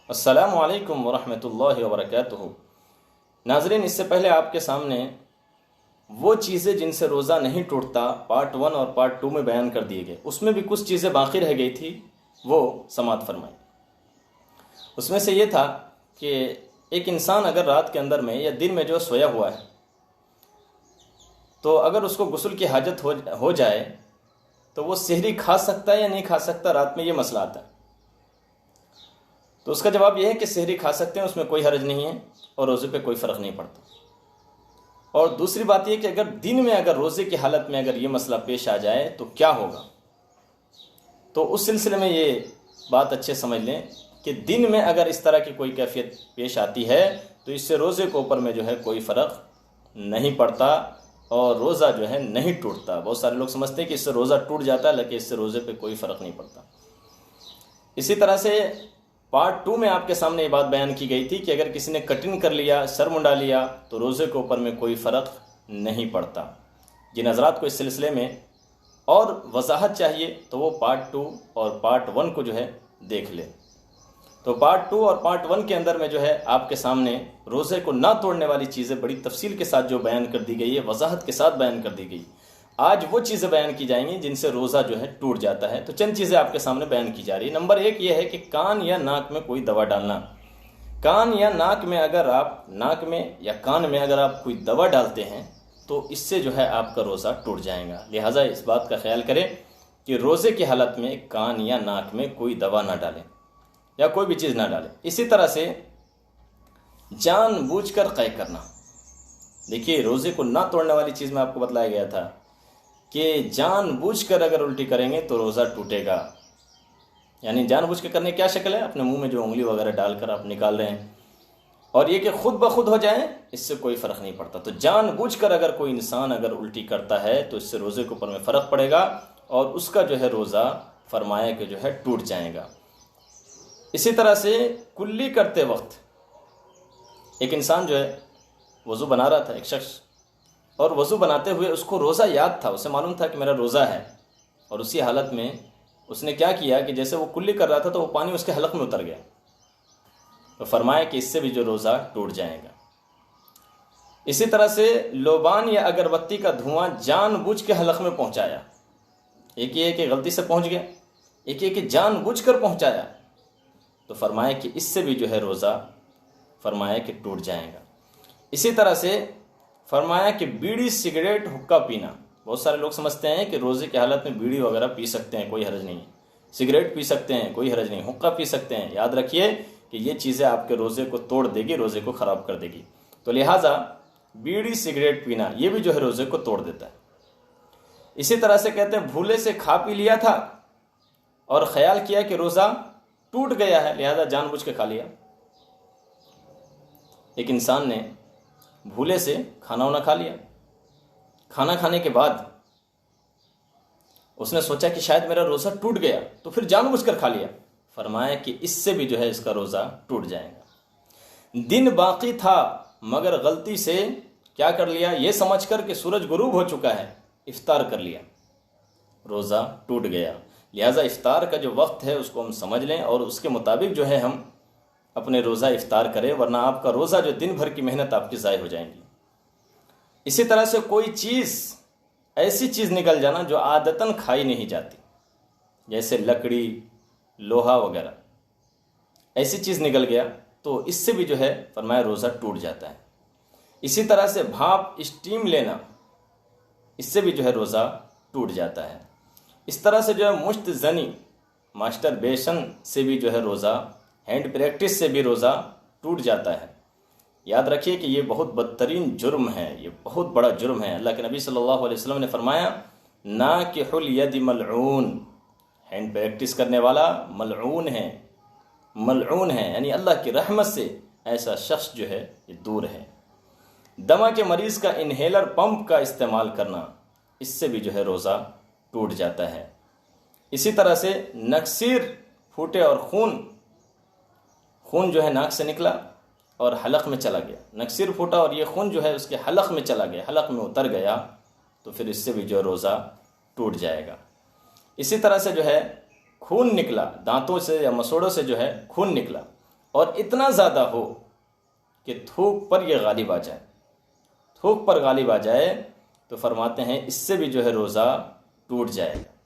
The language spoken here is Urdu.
السلام علیکم ورحمۃ اللہ وبرکاتہ۔ ناظرین، اس سے پہلے آپ کے سامنے وہ چیزیں جن سے روزہ نہیں ٹوٹتا پارٹ 1 اور پارٹ 2 میں بیان کر دیے گئے، اس میں بھی کچھ چیزیں باقی رہ گئی تھی، وہ سماعت فرمائیں۔ اس میں سے یہ تھا کہ ایک انسان اگر رات کے اندر میں یا دن میں جو سویا ہوا ہے، تو اگر اس کو غسل کی حاجت ہو جائے تو وہ سحری کھا سکتا ہے یا نہیں کھا سکتا، رات میں یہ مسئلہ آتا ہے۔ تو اس کا جواب یہ ہے کہ سحری کھا سکتے ہیں، اس میں کوئی حرج نہیں ہے اور روزے پہ کوئی فرق نہیں پڑتا۔ اور دوسری بات یہ کہ اگر دن میں اگر روزے کی حالت میں اگر یہ مسئلہ پیش آ جائے تو کیا ہوگا، تو اس سلسلے میں یہ بات اچھے سمجھ لیں کہ دن میں اگر اس طرح کی کوئی کیفیت پیش آتی ہے تو اس سے روزے کے اوپر میں جو ہے کوئی فرق نہیں پڑتا اور روزہ جو ہے نہیں ٹوٹتا۔ بہت سارے لوگ سمجھتے ہیں کہ اس سے روزہ ٹوٹ جاتا ہے، لیکن اس سے روزے پہ کوئی فرق نہیں پڑتا۔ اسی طرح سے پارٹ 2 میں آپ کے سامنے یہ بات بیان کی گئی تھی کہ اگر کسی نے کٹنگ کر لیا، سر منڈا لیا، تو روزے کے اوپر میں کوئی فرق نہیں پڑتا۔ جن حضرات کو اس سلسلے میں اور وضاحت چاہیے تو وہ پارٹ 2 اور پارٹ 1 کو جو ہے دیکھ لیں۔ تو پارٹ 2 اور پارٹ 1 کے اندر میں جو ہے آپ کے سامنے روزے کو نہ توڑنے والی چیزیں بڑی تفصیل کے ساتھ جو بیان کر دی گئی ہے، وضاحت کے ساتھ بیان کر دی گئی۔ آج وہ چیزیں بیان کی جائیں گی جن سے روزہ جو ہے ٹوٹ جاتا ہے۔ تو چند چیزیں آپ کے سامنے بیان کی جا رہی ہیں۔ نمبر 1 یہ ہے کہ کان یا ناک میں کوئی دوا ڈالنا۔ کان یا ناک میں اگر آپ ناک میں یا کان میں اگر آپ کوئی دوا ڈالتے ہیں تو اس سے جو ہے آپ کا روزہ ٹوٹ جائے گا۔ لہٰذا اس بات کا خیال کریں کہ روزے کی حالت میں کان یا ناک میں کوئی دوا نہ ڈالیں یا کوئی بھی چیز نہ ڈالیں۔ اسی طرح سے جان بوجھ کر قے کرنا۔ دیکھیے، روزے کو نہ توڑنے والی چیز میں آپ کو بتلایا گیا تھا کہ جان بوجھ کر اگر الٹی کریں گے تو روزہ ٹوٹے گا۔ یعنی جان بوجھ کے کرنے کیا شکل ہے؟ اپنے منہ میں جو انگلی وغیرہ ڈال کر آپ نکال رہے ہیں، اور یہ کہ خود بخود ہو جائیں، اس سے کوئی فرق نہیں پڑتا۔ تو جان بوجھ کر اگر کوئی انسان اگر الٹی کرتا ہے تو اس سے روزے کے اوپر میں فرق پڑے گا اور اس کا جو ہے روزہ فرمایا کہ جو ہے ٹوٹ جائے گا۔ اسی طرح سے کلی کرتے وقت ایک انسان جو ہے وضو بنا رہا تھا، ایک شخص، اور وضو بناتے ہوئے اس کو روزہ یاد تھا، اسے معلوم تھا کہ میرا روزہ ہے، اور اسی حالت میں اس نے کیا کیا کہ جیسے وہ کلی کر رہا تھا تو وہ پانی اس کے حلق میں اتر گیا، تو فرمایا کہ اس سے بھی جو روزہ ٹوٹ جائے گا۔ اسی طرح سے لوبان یا اگربتی کا دھواں جان بوجھ کے حلق میں پہنچایا۔ ایک یہ کہ غلطی سے پہنچ گیا، ایک یہ کہ جان بوجھ کر پہنچایا، تو فرمایا کہ اس سے بھی جو ہے روزہ فرمایا کہ ٹوٹ جائے گا۔ اسی طرح سے فرمایا کہ بیڑی، سگریٹ، حقہ پینا۔ بہت سارے لوگ سمجھتے ہیں کہ روزے کی حالت میں بیڑی وغیرہ پی سکتے ہیں، کوئی حرج نہیں، سگریٹ پی سکتے ہیں، کوئی حرج نہیں، حقہ پی سکتے ہیں۔ یاد رکھیے کہ یہ چیزیں آپ کے روزے کو توڑ دے گی، روزے کو خراب کر دے گی۔ تو لہٰذا بیڑی، سگریٹ پینا یہ بھی جو ہے روزے کو توڑ دیتا ہے۔ اسی طرح سے کہتے ہیں بھولے سے کھا پی لیا تھا اور خیال کیا کہ روزہ ٹوٹ گیا ہے، لہٰذا جان بوجھ کے کھا لیا۔ ایک انسان نے بھولے سے کھانا وانا کھا لیا، کھانا کھانے کے بعد اس نے سوچا کہ شاید میرا روزہ ٹوٹ گیا، تو پھر جان بوجھ کر کھا لیا۔ فرمایا کہ اس سے بھی جو ہے اس کا روزہ ٹوٹ جائے گا۔ دن باقی تھا مگر غلطی سے کیا کر لیا؟ یہ سمجھ کر کہ سورج غروب ہو چکا ہے، افطار کر لیا، روزہ ٹوٹ گیا۔ لہٰذا افطار کا جو وقت ہے اس کو ہم سمجھ لیں اور اس کے مطابق جو ہے ہم اپنے روزہ افطار کریں، ورنہ آپ کا روزہ جو دن بھر کی محنت آپ کی ضائع ہو جائیں گی۔ اسی طرح سے کوئی چیز، ایسی چیز نکل جانا جو عادتاً کھائی نہیں جاتی، جیسے لکڑی، لوہا وغیرہ، ایسی چیز نکل گیا تو اس سے بھی جو ہے فرمایا روزہ ٹوٹ جاتا ہے۔ اسی طرح سے بھاپ، اسٹیم لینا، اس سے بھی جو ہے روزہ ٹوٹ جاتا ہے۔ اس طرح سے جو ہے مشت زنی، ماسٹر بیشن سے بھی جو ہے روزہ، ہینڈ پریکٹس سے بھی روزہ ٹوٹ جاتا ہے۔ یاد رکھیے کہ یہ بہت بدترین جرم ہے، یہ بہت بڑا جرم ہے۔ اللہ کے نبی صلی اللہ علیہ وسلم نے فرمایا ناکح الید ملعون، ہینڈ پریکٹس کرنے والا ملعون ہے، ملعون ہے، یعنی اللہ کی رحمت سے ایسا شخص جو ہے یہ دور ہے۔ دمہ کے مریض کا انہیلر پمپ کا استعمال کرنا، اس سے بھی جو ہے روزہ ٹوٹ جاتا ہے۔ اسی طرح سے نکسیر پھوٹے اور خون جو ہے ناک سے نکلا اور حلق میں چلا گیا، نکسیر پھوٹا اور یہ خون جو ہے اس کے حلق میں چلا گیا، حلق میں اتر گیا، تو پھر اس سے بھی جو ہے روزہ ٹوٹ جائے گا۔ اسی طرح سے جو ہے خون نکلا، دانتوں سے یا مسوڑوں سے جو ہے خون نکلا اور اتنا زیادہ ہو کہ تھوک پر یہ غالب آ جائے، تھوک پر غالب آ جائے تو فرماتے ہیں اس سے بھی جو ہے روزہ ٹوٹ جائے گا۔